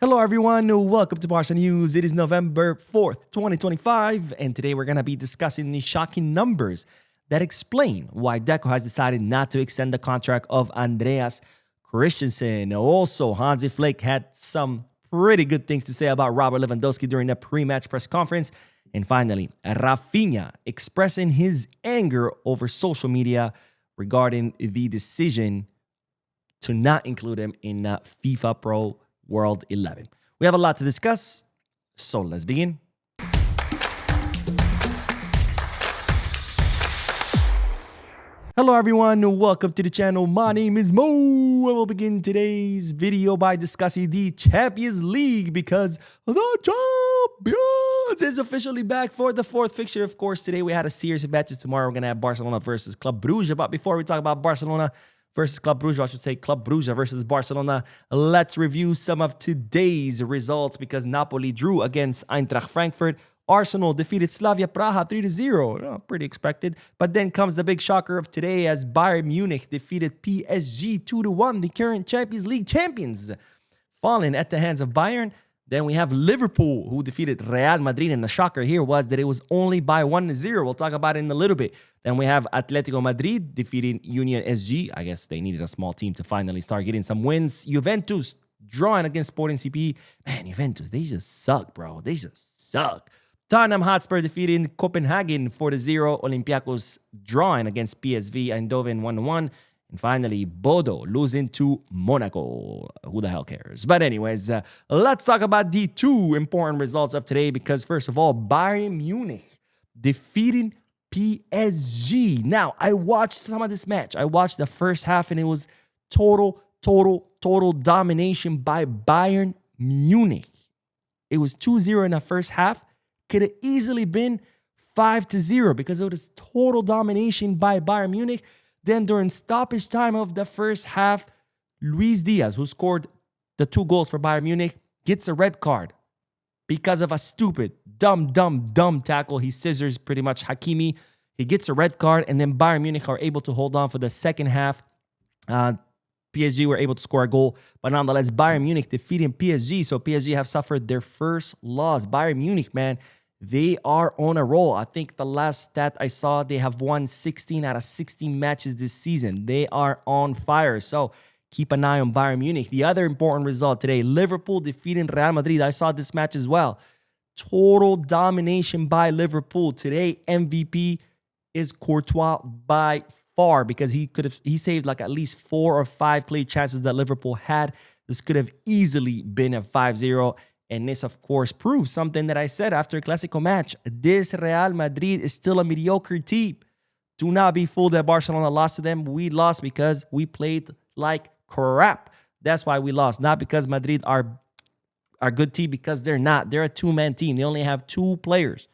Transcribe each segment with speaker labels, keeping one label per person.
Speaker 1: Hello everyone, welcome to Barca News. It is November 4th, 2025, and today we're going to be discussing the shocking numbers that explain why Deco has decided not to extend the contract of Andreas Christensen. Also, Hansi Flick had some pretty good things to say about Robert Lewandowski during the pre-match press conference. And finally, Raphinha expressing his anger over social media regarding the decision to not include him in FIFA Pro World 11. We have a lot to discuss, so let's begin. Hello everyone, welcome to the channel. My name is Mo, and we'll begin today's video by discussing the Champions League because the Champions is officially back for the fourth fixture. Of course, today we had a series of matches. Tomorrow we're going to have Barcelona versus Club Brugge. But before we talk about Barcelona versus Club Brugge, I should say Club Brugge versus Barcelona, let's review some of today's results because Napoli drew against Eintracht Frankfurt. Arsenal defeated Slavia Praha 3-0. Pretty expected. But then comes the big shocker of today as Bayern Munich defeated PSG 2-1, the current Champions League champions, falling at the hands of Bayern. Then we have Liverpool, who defeated Real Madrid, and the shocker here was that it was only by 1-0. We'll talk about it in a little bit. Then we have Atletico Madrid defeating Union SG. I guess they needed a small team to finally start getting some wins. Juventus drawing against Sporting CP. Man, Juventus, they just suck, bro. They just suck. Tottenham Hotspur defeating Copenhagen 4-0. Olympiacos drawing against PSV Eindhoven 1-1. And finally, Bodo losing to Monaco. Who the hell cares? But anyways, let's talk about the two important results of today because first of all, Bayern Munich defeating PSG. Now, I watched some of this match. I watched the first half and it was total domination by Bayern Munich. It was 2-0 in the first half. Could have easily been 5-0 because it was total domination by Bayern Munich. Then during stoppage time of the first half, Luis Diaz, who scored the 2 goals for Bayern Munich, gets a red card because of a stupid, dumb tackle. He scissors pretty much Hakimi. He gets a red card, and then Bayern Munich are able to hold on for the second half. PSG were able to score a goal, but nonetheless, Bayern Munich defeating PSG. So PSG have suffered their first loss. Bayern Munich, man, they are on a roll. I think the last stat I saw, they have won 16 out of 16 matches this season. They are on fire. So keep an eye on Bayern Munich. The other important result today, Liverpool defeating Real Madrid. I saw this match as well. Total domination by Liverpool. Today, MVP is Courtois by far because he saved like at least 4 or 5 clear chances that Liverpool had. This could have easily been a 5-0. And this, of course, proves something that I said after a Clásico match. This Real Madrid is still a mediocre team. Do not be fooled that Barcelona lost to them. We lost because we played like crap. That's why we lost. Not because Madrid are a good team, because they're not. They're a two-man team. They only have 2 players.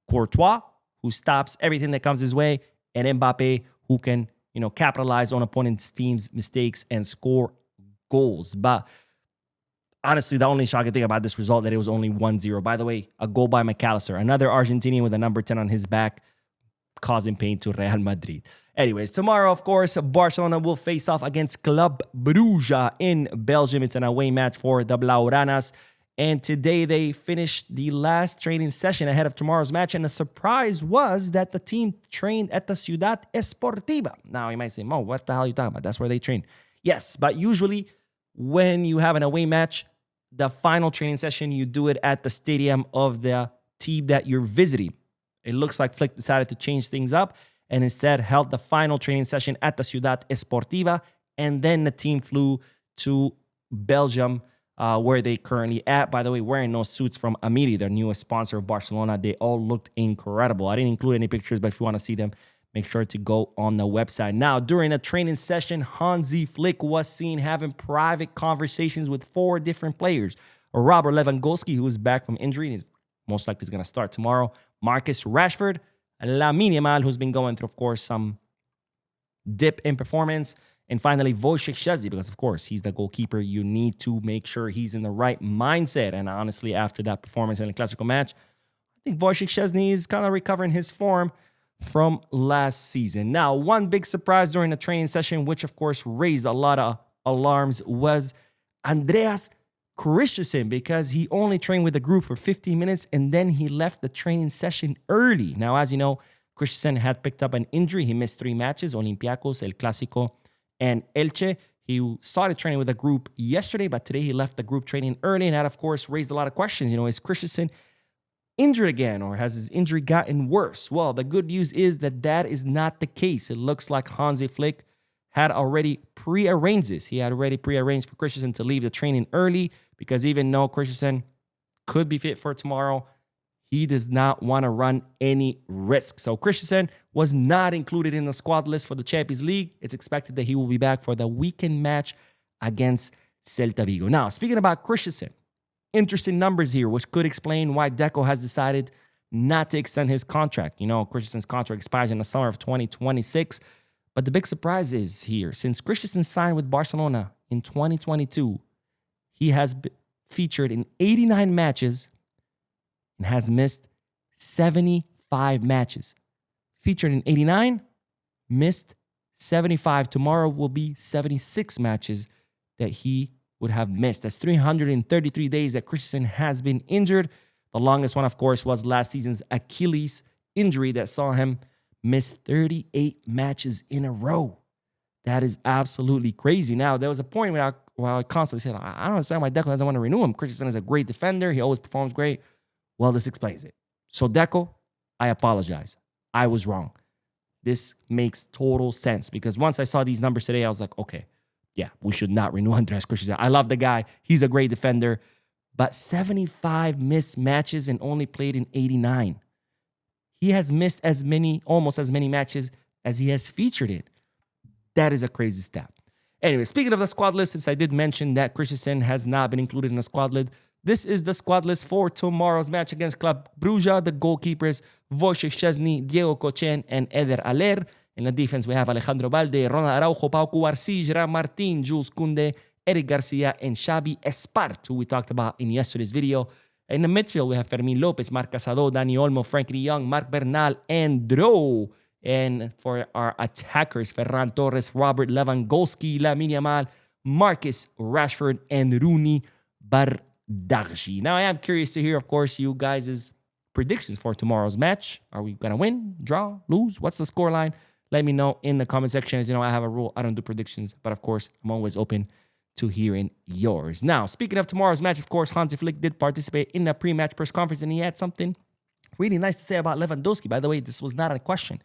Speaker 1: Courtois, who stops everything that comes his way, and Mbappe, who can, capitalize on opponent's team's mistakes and score goals. But honestly, the only shocking thing about this result that it was only 1-0. By the way, a goal by McAllister, another Argentinian with a number 10 on his back, causing pain to Real Madrid. Anyways, tomorrow, of course, Barcelona will face off against Club Brugge in Belgium. It's an away match for the Blaugranas. And today they finished the last training session ahead of tomorrow's match. And the surprise was that the team trained at the Ciudad Esportiva. Now, you might say, Mo, what the hell are you talking about? That's where they train. Yes, but usually when you have an away match, the final training session, you do it at the stadium of the team that you're visiting. It looks like Flick decided to change things up and instead held the final training session at the Ciudad Esportiva. And then the team flew to Belgium, where they currently at. By the way, wearing those suits from Amiri, their newest sponsor of Barcelona. They all looked incredible. I didn't include any pictures, but if you want to see them, make sure to go on the website. Now, during a training session, Hansi Flick was seen having private conversations with 4 different players. Robert Lewandowski, who is back from injury and is most likely going to start tomorrow. Marcus Rashford. Lamine Yamal, who's been going through, of course, some dip in performance. And finally, Wojciech Szczesny, because, of course, he's the goalkeeper. You need to make sure he's in the right mindset. And honestly, after that performance in the Clásico match, I think Wojciech Szczesny is kind of recovering his form from last season. Now, one big surprise during the training session, which of course raised a lot of alarms, was Andreas Christensen because he only trained with the group for 15 minutes and then he left the training session early. Now, as you know, Christensen had picked up an injury. He missed 3 matches, Olympiacos, El Clásico, and Elche. He started training with the group yesterday, but today he left the group training early, and that, of course, raised a lot of questions. Is Christensen injured again, or has his injury gotten worse? Well, the good news is that is not the case. It looks like Hansi Flick had already prearranged this. He had already prearranged for Christensen to leave the training early because even though Christensen could be fit for tomorrow, he does not want to run any risk. So Christensen was not included in the squad list for the Champions League. It's expected that he will be back for the weekend match against Celta Vigo. Now, speaking about Christensen, interesting numbers here, which could explain why Deco has decided not to extend his contract. Christensen's contract expires in the summer of 2026. But the big surprise is here, since Christensen signed with Barcelona in 2022, he has featured in 89 matches and has missed 75 matches. Featured in 89, missed 75. Tomorrow will be 76 matches that he would have missed. That's 333 days that Christensen has been injured. The longest one, of course, was last season's Achilles injury that saw him miss 38 matches in a row. That is absolutely crazy. Now, there was a point where I constantly said, I don't understand why Deco doesn't want to renew him. Christensen is a great defender. He always performs great. Well, this explains it. So, Deco, I apologize. I was wrong. This makes total sense because once I saw these numbers today, I was like, okay, yeah, we should not renew Andres Christensen. I love the guy. He's a great defender. But 75 missed matches and only played in 89. He has missed almost as many matches as he has featured in. That is a crazy stat. Anyway, speaking of the squad list, since I did mention that Christensen has not been included in the squad list, this is the squad list for tomorrow's match against Club Brugge. The goalkeepers, Wojciech Szczesny, Diego Cochen, and Eder Aller. In the defense, we have Alejandro Balde, Ronald Araujo, Pau Cubarsí, Gerard Martin, Jules Koundé, Eric Garcia, and Xavi Espart, who we talked about in yesterday's video. In the midfield, we have Fermin Lopez, Marc Casado, Dani Olmo, Frankie de Jong, Marc Bernal, and Dro. And for our attackers, Ferran Torres, Robert Lewandowski, Lamine Yamal, Marcus Rashford, and Rooney Bardghji. Now, I am curious to hear, of course, you guys' predictions for tomorrow's match. Are we going to win, draw, lose? What's the scoreline? Let me know in the comment section. As you know, I have a rule. I don't do predictions. But, of course, I'm always open to hearing yours. Now, speaking of tomorrow's match, of course, Hansi Flick did participate in the pre-match press conference, and he had something really nice to say about Lewandowski. By the way, this was not a question.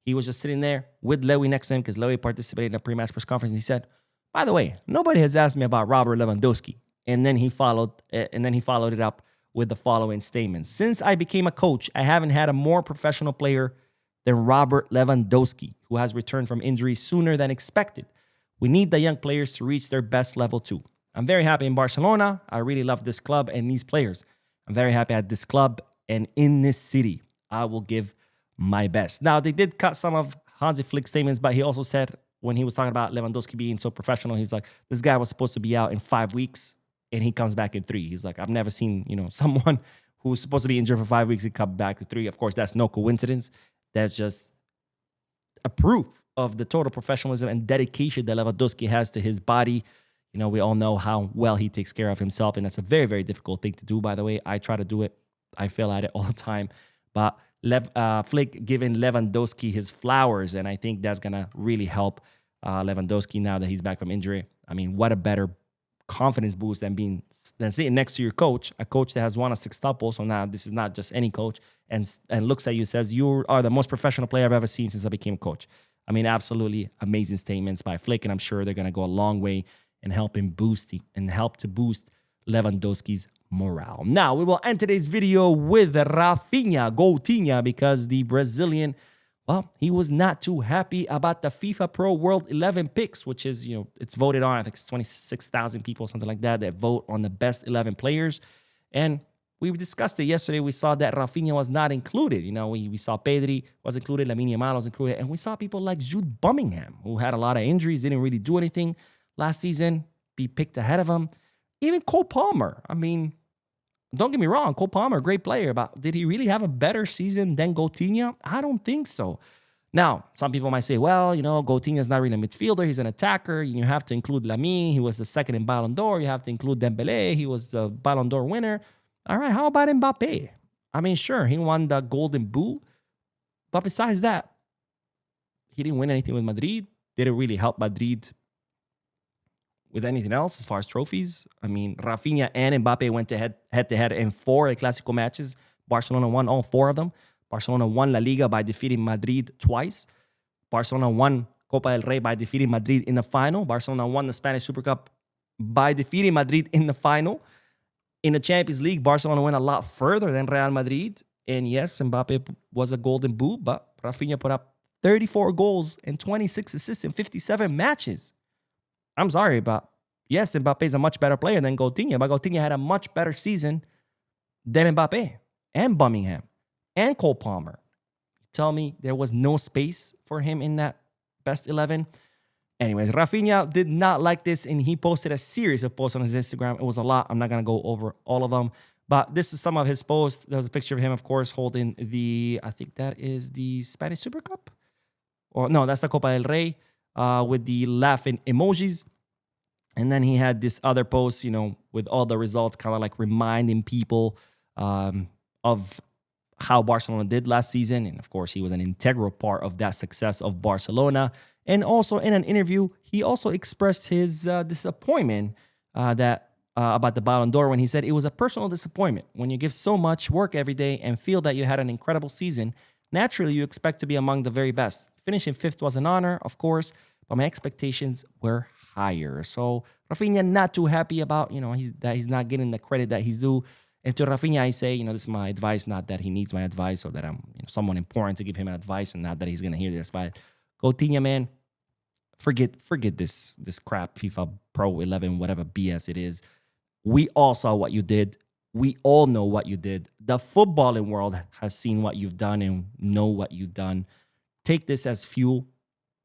Speaker 1: He was just sitting there with Lewy next to him because Lewy participated in the pre-match press conference, and he said, by the way, nobody has asked me about Robert Lewandowski. And then he followed it up with the following statement. Since I became a coach, I haven't had a more professional player than Robert Lewandowski, who has returned from injury sooner than expected. We need the young players to reach their best level too. I'm very happy in Barcelona. I really love this club and these players. I'm very happy at this club and in this city. I will give my best. Now, they did cut some of Hansi Flick's statements, but he also said when he was talking about Lewandowski being so professional, he's like, this guy was supposed to be out in 5 weeks and he comes back in 3. He's like, I've never seen, someone who's supposed to be injured for 5 weeks and come back to 3. Of course, that's no coincidence. That's just a proof of the total professionalism and dedication that Lewandowski has to his body. We all know how well he takes care of himself, and that's a very, very difficult thing to do, by the way. I try to do it. I fail at it all the time. But Flick giving Lewandowski his flowers, and I think that's going to really help Lewandowski now that he's back from injury. I mean, what a better confidence boost than sitting next to your coach, a coach that has won a sextuple. So now this is not just any coach, and looks at you, says, you are the most professional player I've ever seen since I became a coach. I mean, absolutely amazing statements by Flick, and I'm sure they're going to go a long way and help to boost Lewandowski's morale. Now, we will end today's video with Raphinha, Gotinha, because the Brazilian, well, he was not too happy about the FIFA Pro World 11 picks, which is, it's voted on. I think it's 26,000 people, something like that vote on the best 11 players. And we discussed it yesterday. We saw that Raphinha was not included. We saw Pedri was included, Lamine Yamal was included, and we saw people like Jude Bellingham, who had a lot of injuries, didn't really do anything last season, be picked ahead of him. Even Cole Palmer. I mean, don't get me wrong, Cole Palmer, great player, but did he really have a better season than Gotinha? I don't think so. Now, some people might say, well, you know, Coutinho is not really a midfielder. He's an attacker. You have to include Lamine. He was the second in Ballon d'Or. You have to include Dembele. He was the Ballon d'Or winner. All right, how about Mbappe? I mean, sure, he won the Golden Boot. But besides that, he didn't win anything with Madrid. Didn't really help Madrid with anything else as far as trophies. I mean, Raphinha and Mbappe went head-to-head in 4 El Clasico matches. Barcelona won all 4 of them. Barcelona won La Liga by defeating Madrid twice. Barcelona won Copa del Rey by defeating Madrid in the final. Barcelona won the Spanish Super Cup by defeating Madrid in the final. In the Champions League, Barcelona went a lot further than Real Madrid. And yes, Mbappe was a golden boot, but Raphinha put up 34 goals and 26 assists in 57 matches. I'm sorry, but yes, Mbappe is a much better player than Coutinho, but Coutinho had a much better season than Mbappe and Birmingham and Cole Palmer. Tell me there was no space for him in that best 11. Anyways, Raphinha did not like this, and he posted a series of posts on his Instagram. It was a lot. I'm not going to go over all of them, but this is some of his posts. There's a picture of him, of course, holding the, I think that is the Spanish Super Cup. Or no, that's the Copa del Rey with the laughing emojis. And then he had this other post, you know, with all the results, kind of like reminding people of how Barcelona did last season. And of course, he was an integral part of that success of Barcelona. And also in an interview, he also expressed his disappointment about the Ballon d'Or when he said it was a personal disappointment. When you give so much work every day and feel that you had an incredible season, naturally you expect to be among the very best. Finishing 5th was an honor, of course, but my expectations were higher. So Raphinha not too happy about, you know, that he's not getting the credit that he's due. And to Raphinha, I say, you know, this is my advice, not that he needs my advice or that I'm, you know, someone important to give him advice, and not that he's going to hear this. But Coutinho, man, forget this crap FIFA Pro 11, whatever BS it is. We all saw what you did. We all know what you did. The footballing world has seen what you've done and know what you've done. Take this as fuel.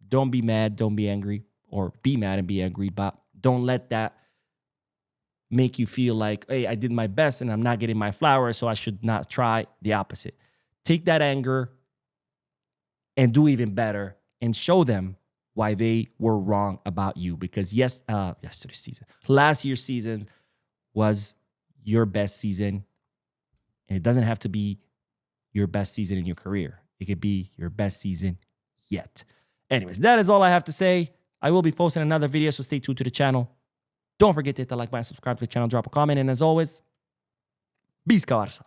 Speaker 1: Don't be mad. Don't be angry. Or be mad and be angry, but don't let that make you feel like, hey, I did my best and I'm not getting my flowers, so I should not try. The opposite. Take that anger and do even better and show them why they were wrong about you. Because yesterday's season, last year's season was your best season. And it doesn't have to be your best season in your career. It could be your best season yet. Anyways, that is all I have to say. I will be posting another video, so stay tuned to the channel. Don't forget to hit the like button, subscribe to the channel, drop a comment, and as always, Visca Barça.